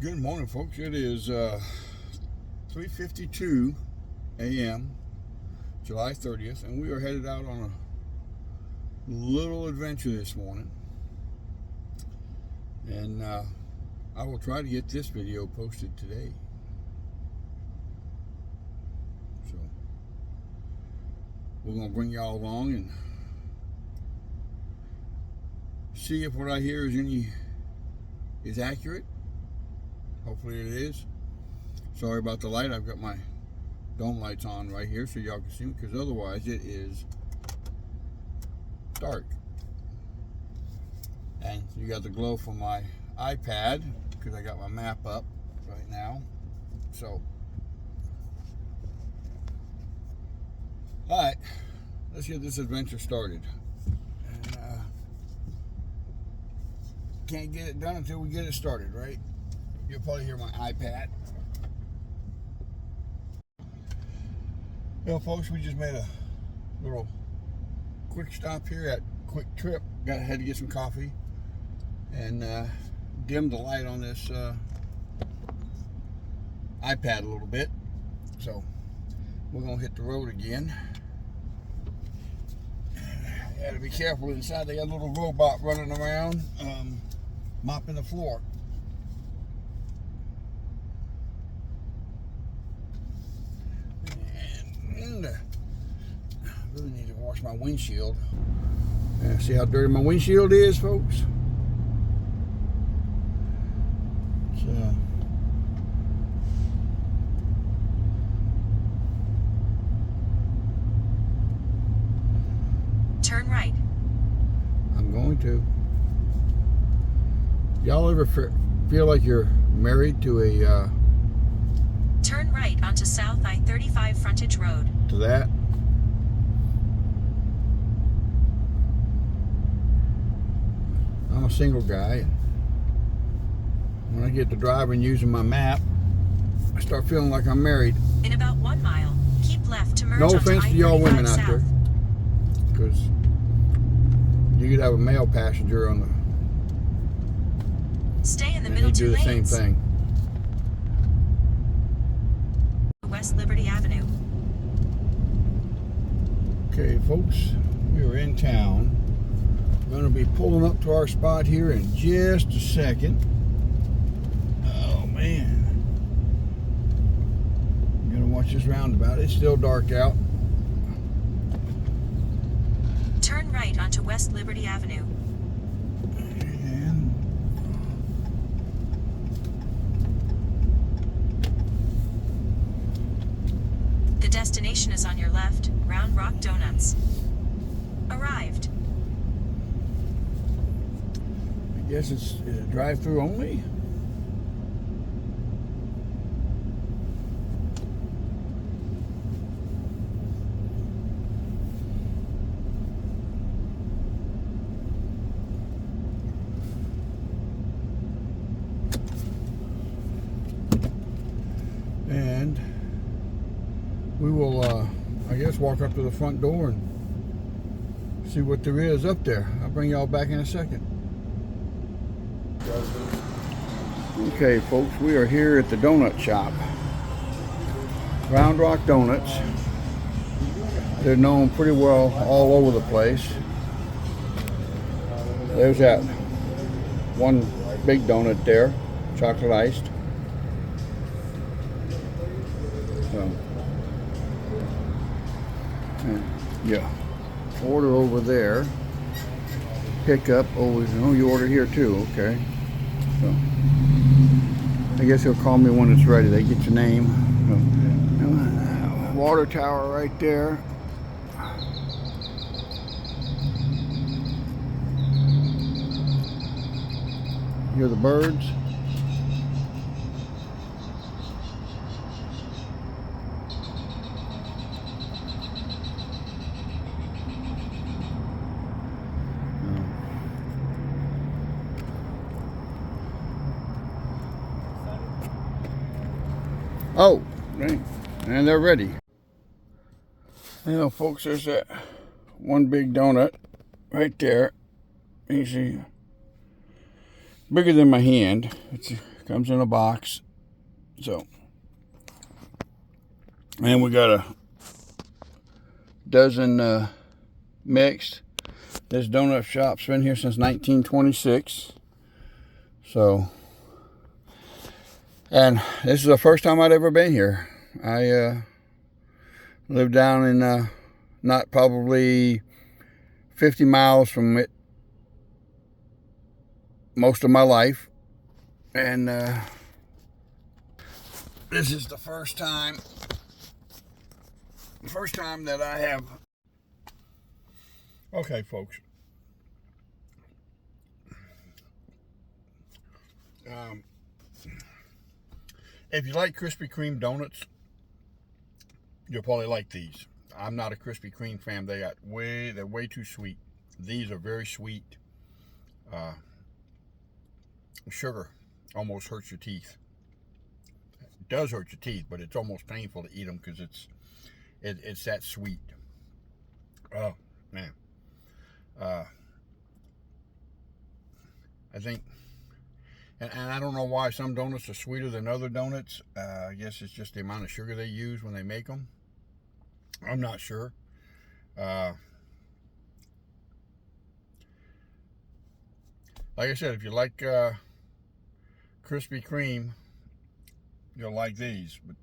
Good morning, folks. It is 3:52 a.m. July 30th, and we are headed out on a little adventure this morning. And I will try to get this video posted today. So we're going to bring y'all along and see if what I hear is accurate. Hopefully it is. Sorry about the light. I've got my dome lights on right here so y'all can see me, because otherwise it is dark. And you got the glow from my iPad because I got my map up right now. So, alright, let's get this adventure started. And can't get it done until we get it started, right? You'll probably hear my iPad. Well, folks, we just made a little quick stop here at Quick Trip. Had to get some coffee and dim the light on this iPad a little bit. So we're gonna hit the road again. You gotta be careful inside. They got a little robot running around, mopping the floor. I really need to wash my windshield. See how dirty my windshield is, folks? So, turn right. I'm going to. Y'all ever feel like you're married to a turn right onto South I-35 frontage road. to that? I'm a single guy. When I get to driving using my map, I start feeling like I'm married. In about 1 mile, keep left to merge No onto offense to y'all I-35 women out South. there, because you could have a male passenger on the, Stay in the and middle he'd do two the same lanes. thing. West Liberty Avenue. Okay, folks, we are in town. We're going to be pulling up to our spot here in just a second. Oh, man. I'm going to watch this roundabout. It's still dark out. Turn right onto West Liberty Avenue. And The destination is on your left, Round Rock Donuts. Arrived. I guess it's a drive-through only. And we will, I guess, walk up to the front door and see what there is up there. I'll bring y'all back in a second. Okay, folks, we are here at the donut shop. Round Rock Donuts. They're known pretty well all over the place. There's that one big donut there, chocolate iced. So, yeah, order over there. Pick up over. Oh, you order here too. Okay. So, I guess he'll call me when it's ready. They get your name. Water tower right there. Hear the birds? Oh, right. And they're ready. You know, folks, there's that one big donut right there. You see, bigger than my hand. It's Comes in a box. So, and we got a dozen mixed. This donut shop's been here since 1926. So, and this is the first time I'd ever been here. I lived down in not probably 50 miles from it most of my life. And this is the first time that I have. Okay, folks. If you like Krispy Kreme donuts, you'll probably like these. I'm not a Krispy Kreme fan. They're way too sweet. These are very sweet. Sugar almost hurts your teeth. It does hurt your teeth, but it's almost painful to eat them because it's that sweet. Oh man. I think, and I don't know why some donuts are sweeter than other donuts. I guess it's just the amount of sugar they use when they make them. I'm not sure. Like I said, if you like Krispy Kreme, you'll like these. But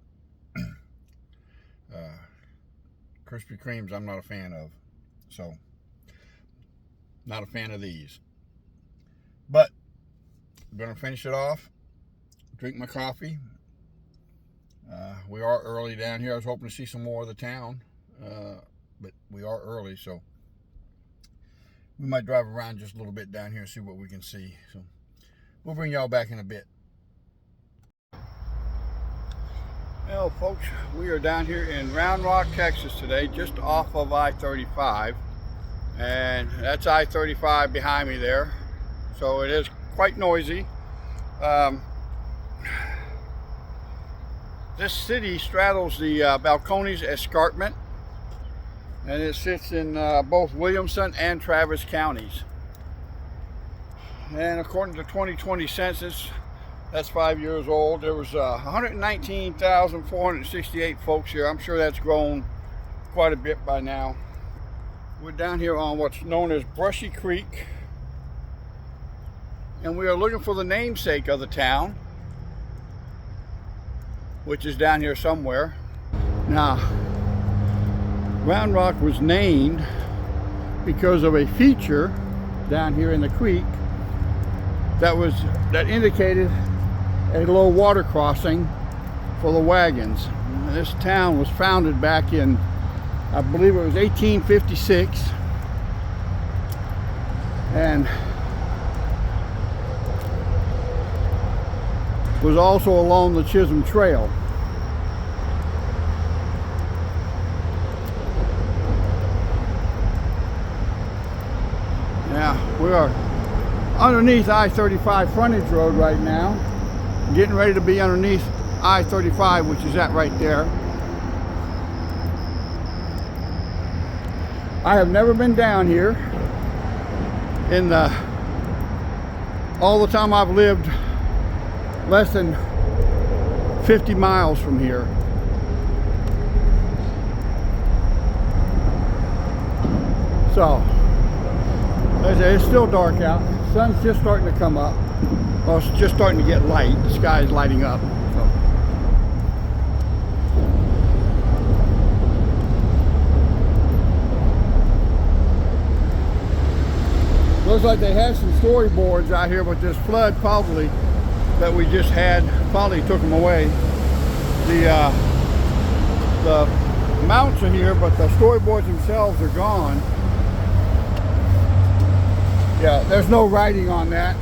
Krispy Kremes I'm not a fan of. So, not a fan of these. But I'm going to finish it off. Drink my coffee. We are early down here. I was hoping to see some more of the town. But we are early, so we might drive around just a little bit down here and see what we can see. So we'll bring y'all back in a bit. Well, folks, we are down here in Round Rock, Texas today, just off of I-35. And that's I-35 behind me there. So it is quite noisy. This city straddles the Balcones Escarpment, and it sits in both Williamson and Travis counties. And according to the 2020 census, that's 5 years old, there was 119,468 folks here. I'm sure that's grown quite a bit by now. We're down here on what's known as Brushy Creek, and we are looking for the namesake of the town, which is down here somewhere. Now, Round Rock was named because of a feature down here in the creek that indicated a low water crossing for the wagons. This town was founded back in, I believe it was 1856, and was also along the Chisholm Trail. Now, we are underneath I-35 frontage road right now, getting ready to be underneath I-35, which is that right there. I have never been down here in all the time I've lived less than 50 miles from here. So, as I say, it's still dark out. The sun's just starting to come up. Well, it's just starting to get light. The sky is lighting up. So. Looks like they had some storyboards out here, but this flood probably that we just had probably took them away. The mounts are here, but the storyboards themselves are gone. Yeah, there's no writing on that.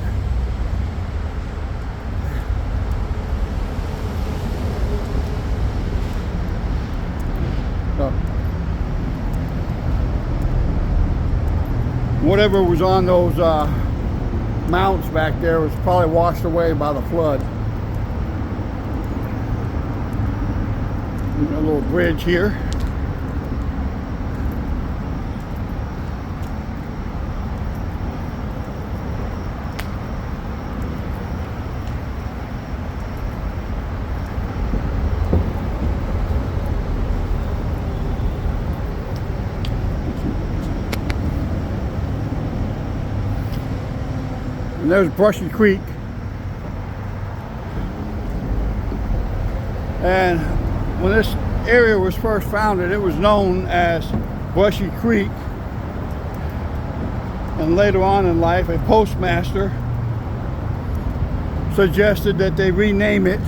So, whatever was on those mounts back there was probably washed away by the flood. A little bridge here. And there's Brushy Creek. And when this area was first founded, it was known as Brushy Creek. And later on in life, a postmaster suggested that they rename it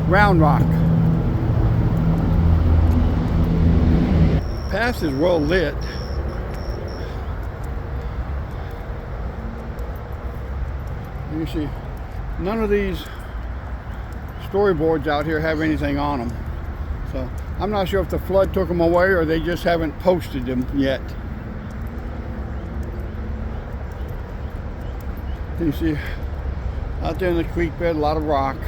Round Rock. The path is well lit. You see, none of these storyboards out here have anything on them. So I'm not sure if the flood took them away or they just haven't posted them yet. You see, out there in the creek bed, a lot of rock.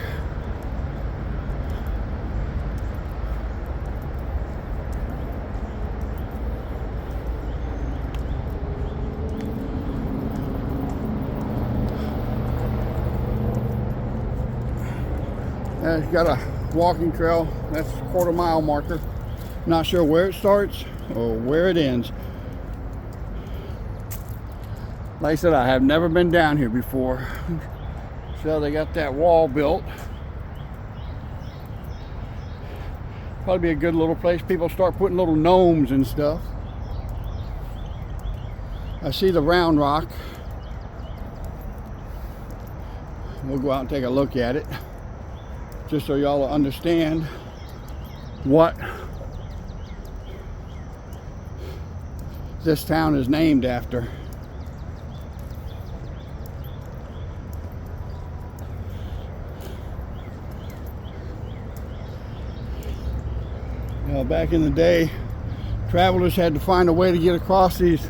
It's got a walking trail. That's a quarter-mile marker. Not sure where it starts or where it ends. Like I said, I have never been down here before. So they got that wall built. Probably be a good little place. People start putting little gnomes and stuff. I see the Round Rock. We'll go out and take a look at it, just so y'all will understand what this town is named after. Back in the day, travelers had to find a way to get across this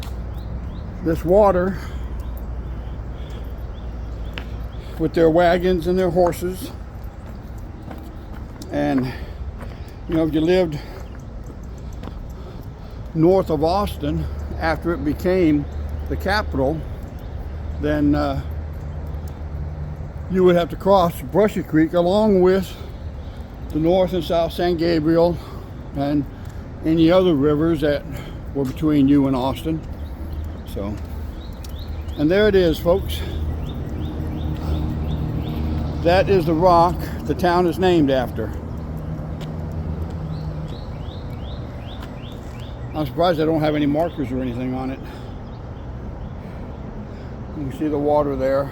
water with their wagons and their horses. And you know, if you lived north of Austin after it became the capital, then you would have to cross Brushy Creek along with the North and South San Gabriel and any other rivers that were between you and Austin. So, and there it is, folks. That is the rock the town is named after. I'm surprised they don't have any markers or anything on it. You can see the water there.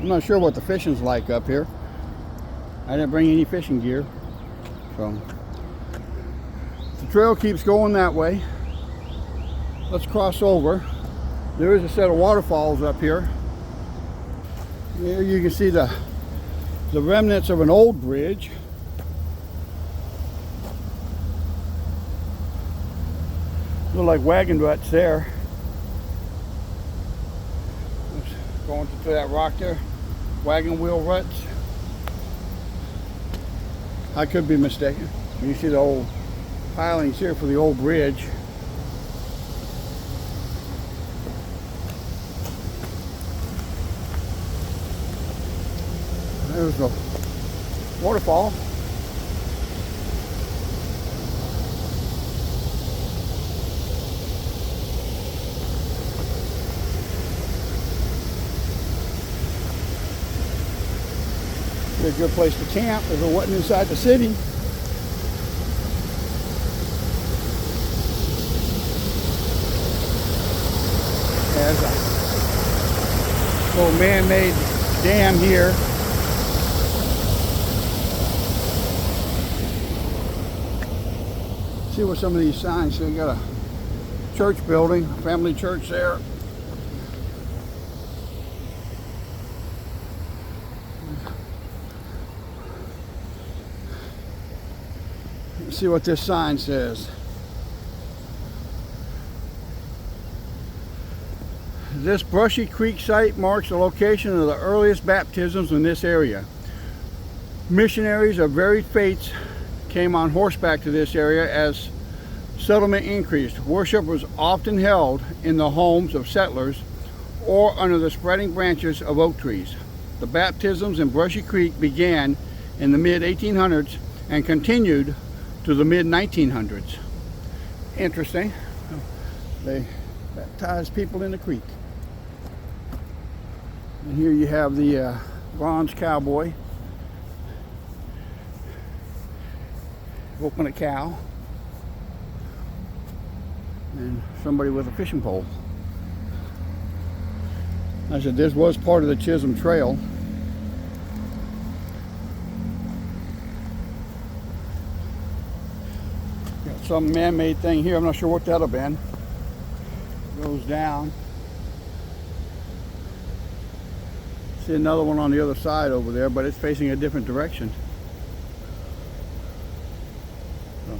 I'm not sure what the fishing's like up here. I didn't bring any fishing gear. So the trail keeps going that way. Let's cross over. There is a set of waterfalls up here. Here you can see the remnants of an old bridge. Look like wagon ruts there. Going to that rock there, wagon wheel ruts. I could be mistaken. You see the old pilings here for the old bridge. There's the waterfall. Be a good place to camp if it wasn't inside the city. There's a little man-made dam here. See what some of these signs say. You got a church building, a family church there. Let's see what this sign says. This Brushy Creek site marks the location of the earliest baptisms in this area. Missionaries of varied faiths came on horseback to this area as settlement increased. Worship was often held in the homes of settlers or under the spreading branches of oak trees. The baptisms in Brushy Creek began in the mid-1800s and continued to the mid-1900s. Interesting. They baptize people in the creek. And here you have the bronze cowboy whooping a cow, and somebody with a fishing pole. I said this was part of the Chisholm Trail. Got some man-made thing here. I'm not sure what that'll been. Goes down. See another one on the other side over there, but it's facing a different direction. So,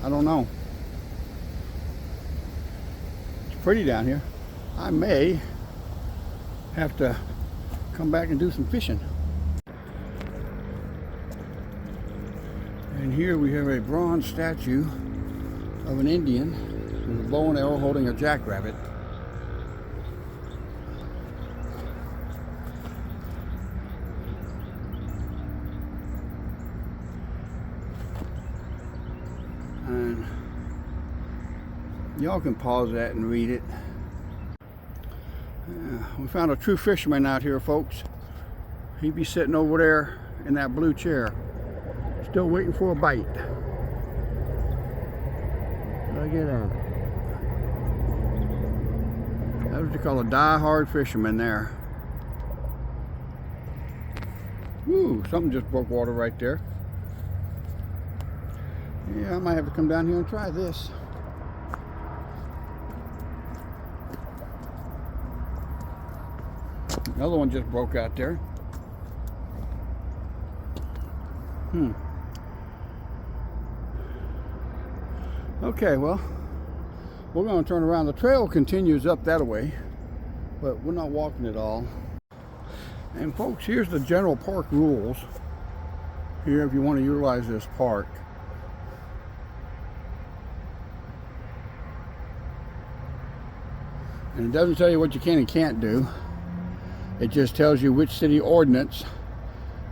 I don't know. It's pretty down here. I may have to come back and do some fishing. And here we have a bronze statue of an Indian with a bow and arrow holding a jackrabbit. And y'all can pause that and read it. We found a true fisherman out here, folks. He'd be sitting over there in that blue chair, still waiting for a bite. Look at that. That's what you call a die-hard fisherman there. Woo, something just broke water right there. Yeah, I might have to come down here and try this. Another one just broke out there. Okay, well, we're going to turn around. The trail continues up that way, but we're not walking it all. And folks, here's the general park rules here if you want to utilize this park. And it doesn't tell you what you can and can't do. It just tells you which city ordinance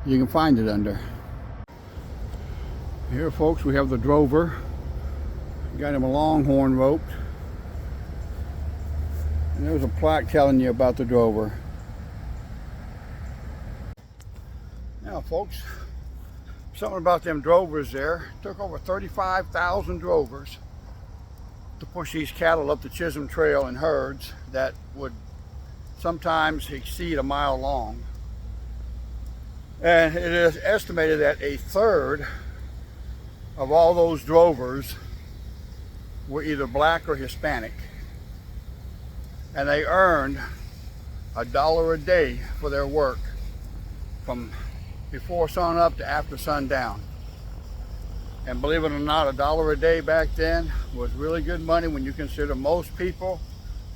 you can find it under. Here, folks, we have the drover. Got him a longhorn roped. And there's a plaque telling you about the drover. Now, folks, something about them drovers there. It took over 35,000 drovers to push these cattle up the Chisholm Trail in herds that would sometimes exceed a mile long. And it is estimated that a third of all those drovers were either black or Hispanic. And they earned $1 a day for their work from before sun up to after sundown. And believe it or not, $1 a day back then was really good money when you consider most people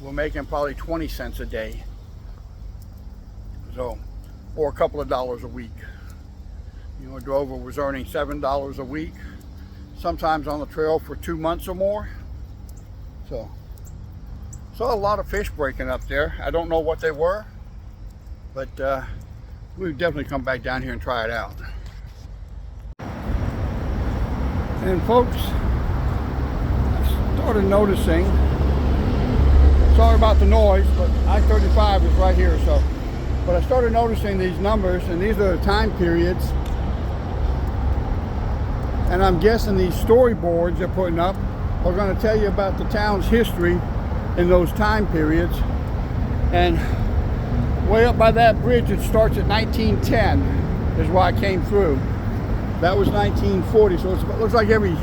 were making probably 20 cents a day. So, or a couple of dollars a week. You know, a drover was earning $7 a week, sometimes on the trail for 2 months or more. So, saw a lot of fish breaking up there. I don't know what they were, but we'll definitely come back down here and try it out. And folks, I started noticing, sorry about the noise, but I-35 is right here, so. But I started noticing these numbers, and these are the time periods. And I'm guessing these storyboards they're putting up are going to tell you about the town's history in those time periods. And way up by that bridge, it starts at 1910 is where I came through. That was 1940, so it looks like every,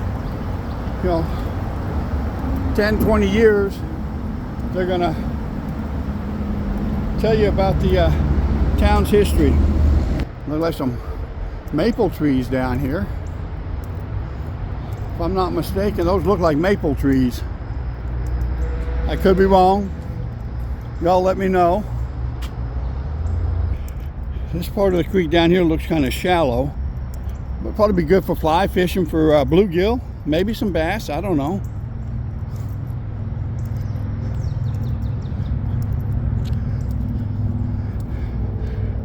10, 20 years, they're going to tell you about the town's history. Looks like some maple trees down here. If I'm not mistaken, those look like maple trees. I could be wrong. Y'all let me know. This part of the creek down here looks kind of shallow. Would probably be good for fly fishing for bluegill, maybe some bass, I don't know.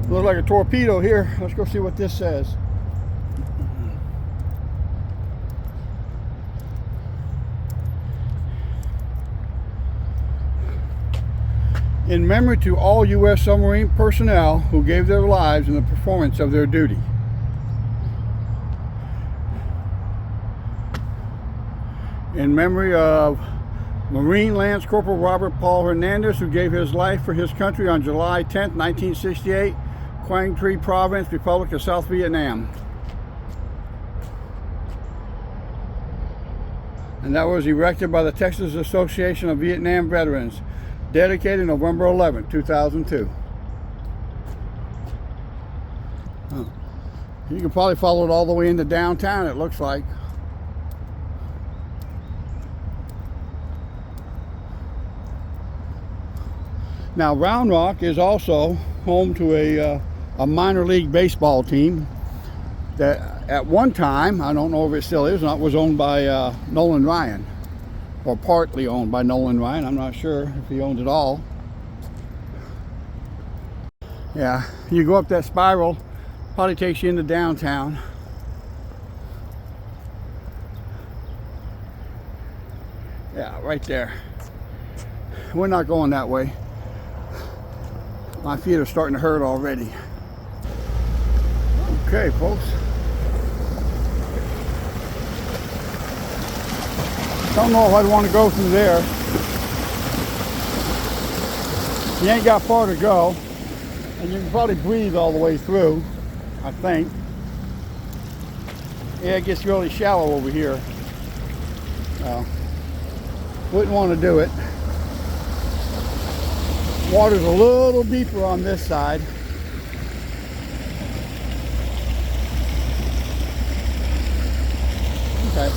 Looks like a torpedo here. Let's go see what this says. In memory to all U.S. submarine personnel who gave their lives in the performance of their duty. In memory of Marine Lance Corporal Robert Paul Hernandez, who gave his life for his country on July 10, 1968, Quang Tri Province, Republic of South Vietnam. And that was erected by the Texas Association of Vietnam Veterans, dedicated November 11, 2002. You can probably follow it all the way into downtown, it looks like. Now, Round Rock is also home to a minor league baseball team that at one time, I don't know if it still is or not, was owned by Nolan Ryan, or partly owned by Nolan Ryan. I'm not sure if he owned it all. Yeah, you go up that spiral, probably takes you into downtown. Yeah, right there. We're not going that way. My feet are starting to hurt already. Okay, folks. Don't know if I'd want to go through there. You ain't got far to go. And you can probably breathe all the way through, I think. Yeah, it gets really shallow over here. Wouldn't want to do it. Water's a little deeper on this side. Okay.